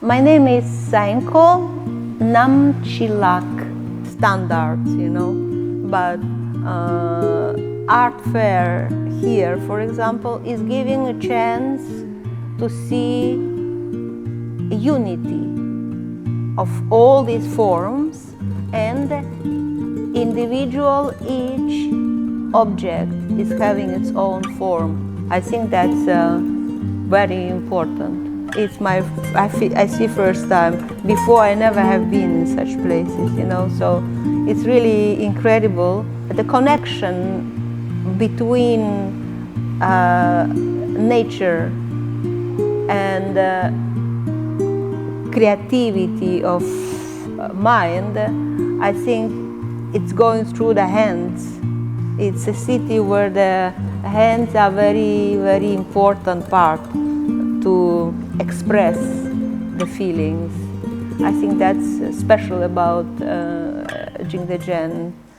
My name is Sainkho Namtchylak, standards, but art fair here, for example, is giving a chance to see unity of all these forms, and individual, each object is having its own form. I think that's very important. It's I see first time. Before I never have been in such places, so it's really incredible. The connection between nature and creativity of mind, I think it's going through the hands. It's a city where the hands are very, very important part to express the feelings. I think that's special about Jingdezhen.